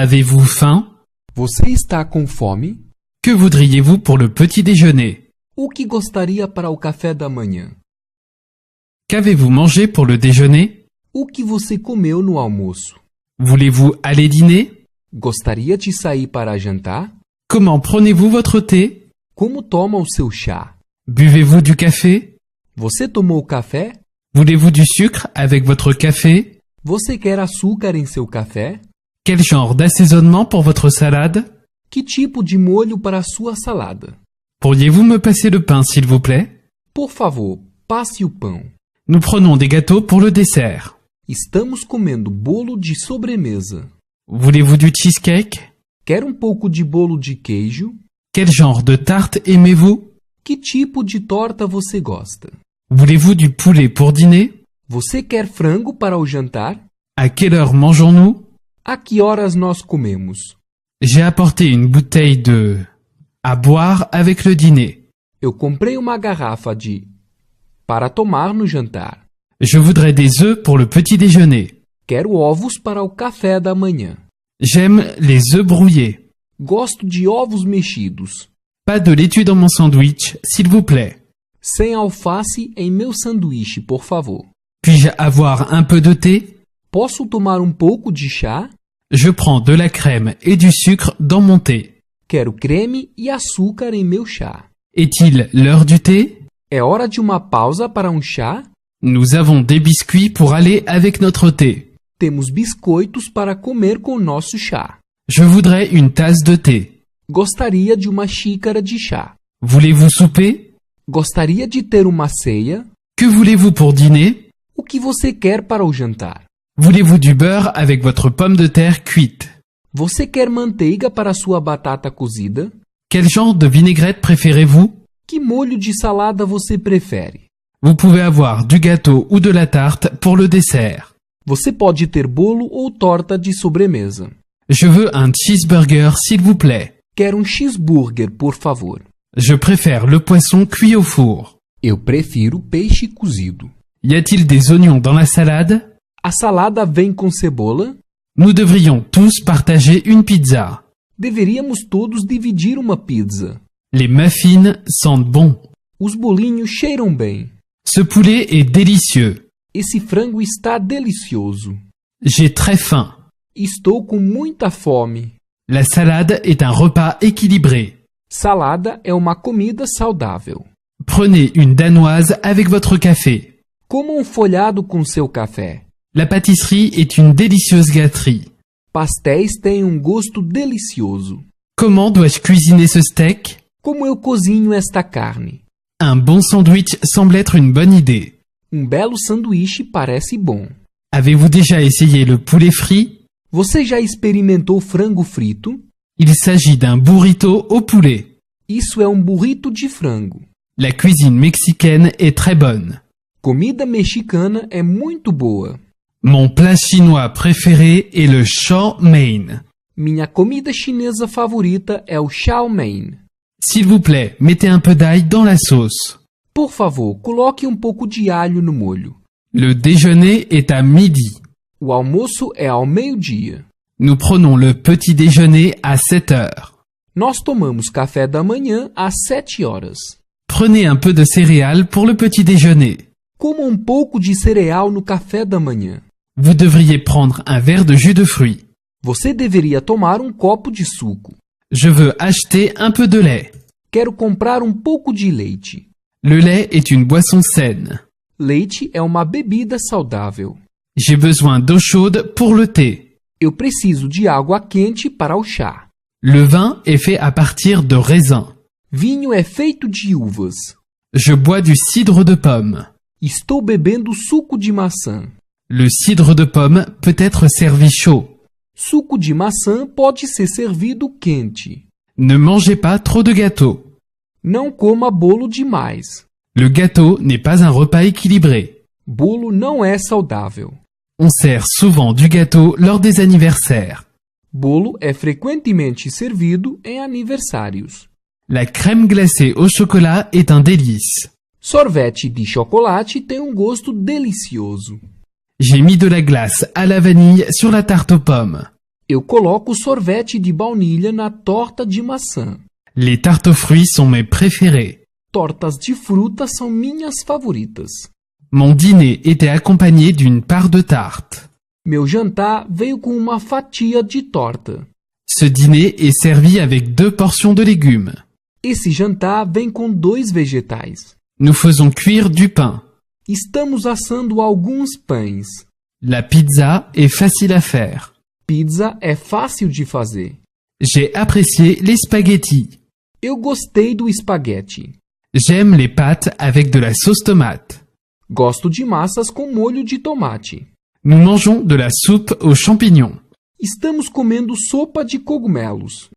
Avez-vous faim? Você está com fome? Que voudriez-vous pour le petit déjeuner? O que gostaria para o café da manhã? Qu'avez-vous mangé pour le déjeuner? O que você comeu no almoço? Voulez-vous aller dîner? Gostaria de sair para jantar? Comment prenez-vous votre thé? Como toma o seu chá? Buvez-vous du café? Você tomou café? Voulez-vous du sucre avec votre café? Você quer açúcar em seu café? Quel genre d'assaisonnement pour votre salade? Que tipo de molho para a sua salada? Pourriez-vous me passer le pain, s'il vous plaît? Por favor, passe o pão. Nous prenons des gâteaux pour le dessert. Estamos comendo bolo de sobremesa. Voulez-vous du cheesecake? Quer pouco de bolo de queijo? Quel genre de tarte aimez-vous? Que tipo de torta você gosta? Voulez-vous du poulet pour dîner? Você quer frango para o jantar? À quelle heure mangeons-nous? A que horas nós comemos? J'ai apporté une bouteille à boire avec le dîner. Eu comprei uma garrafa para tomar no jantar. Je voudrais des œufs pour le petit déjeuner. Quero ovos para o café da manhã. J'aime les œufs brouillés. Gosto de ovos mexidos. Pas de laitue dans mon sandwich, s'il vous plaît. Sem alface em meu sanduíche, por favor. Puis-je avoir un peu de thé? Posso tomar pouco de chá? Je prends de la crème et du sucre dans mon thé. Quero creme e açúcar em meu chá. Est-il l'heure du thé? É hora de uma pausa para chá? Nous avons des biscuits pour aller avec notre thé. Temos biscoitos para comer com nosso chá. Je voudrais une tasse de thé. Gostaria de uma xícara de chá. Voulez-vous souper? Gostaria de ter uma ceia? Que voulez-vous pour dîner? O que você quer para o jantar? Voulez-vous du beurre avec votre pomme de terre cuite? Você quer manteiga para sua batata cozida? Quel genre de vinaigrette préférez-vous? Que molho de salada você prefere? Vous pouvez avoir du gâteau ou de la tarte pour le dessert. Você pode ter bolo ou torta de sobremesa. Je veux un cheeseburger, s'il vous plaît. Quero cheeseburger, por favor. Je préfère le poisson cuit au four. Eu prefiro peixe cozido. Y a-t-il des oignons dans la salade? A salada vem com cebola? Nous devrions tous partager une pizza. Deveríamos todos dividir uma pizza. Les muffins sentent bon. Os bolinhos cheiram bem. Ce poulet est délicieux. Esse frango está delicioso. J'ai très faim. Estou com muita fome. La salade est un repas équilibré. Salada é uma comida saudável. Prenez une danoise avec votre café. Coma folhado com seu café. La pâtisserie est une délicieuse gâterie. Pastéis têm gosto delicioso. Comment dois-je cuisiner ce steak? Como eu cozinho esta carne? Un bon sandwich semble être une bonne idée. Belo sanduíche parece bom. Avez-vous déjà essayé le poulet frit? Você já experimentou frango frito? Il s'agit d'un burrito au poulet. Isso é burrito de frango. La cuisine mexicaine est très bonne. Comida mexicana é muito boa. Mon plat chinois préféré est le chow mein. Minha comida chinesa favorita é o chow mein. S'il vous plaît, mettez un peu d'ail dans la sauce. Por favor, coloque pouco de alho no molho. Le déjeuner est à midi. O almoço é ao meio-dia. Nous prenons le petit déjeuner à 7 heures. Nós tomamos café da manhã às 7 horas. Prenez un peu de céréales pour le petit déjeuner. Coma pouco de cereal no café da manhã. Vous devriez prendre un verre de jus de fruits. Você deveria tomar copo de suco. Je veux acheter un peu de lait. Quero comprar pouco de leite. Le lait est une boisson saine. Leite é uma bebida saudável. J'ai besoin d'eau chaude pour le thé. Eu preciso de água quente para o chá. Le vin est fait à partir de raisins. Vinho é feito de uvas. Je bois du cidre de pomme. Estou bebendo suco de maçã. Le cidre de pomme peut être servi chaud. Suco de maçã pode ser servido quente. Ne mangez pas trop de gâteau. Não coma bolo demais. Le gâteau n'est pas un repas équilibré. Bolo não é saudável. On sert souvent du gâteau lors des anniversaires. Bolo é frequentemente servido em aniversários. La crème glacée au chocolat est un délice. Sorvete de chocolate tem gosto delicioso. J'ai mis de la glace à la vanille sur la tarte aux pommes. Eu coloco sorvete de baunilha na torta de maçã. Les tartes aux fruits sont mes préférées. Tortas de fruta são minhas favoritas. Mon dîner était accompagné d'une part de tarte. Meu jantar veio com uma fatia de torta. Ce dîner est servi avec 2 portions de légumes. Esse jantar vem com 2 vegetais. Nous faisons cuire du pain. Estamos assando alguns pães. La pizza est facile à faire. Pizza é fácil de fazer. J'ai apprécié les spaghettis. Eu gostei do espaguete. J'aime les pâtes avec de la sauce tomate. Gosto de massas com molho de tomate. Nous mangeons de la soupe aux champignons. Estamos comendo sopa de cogumelos.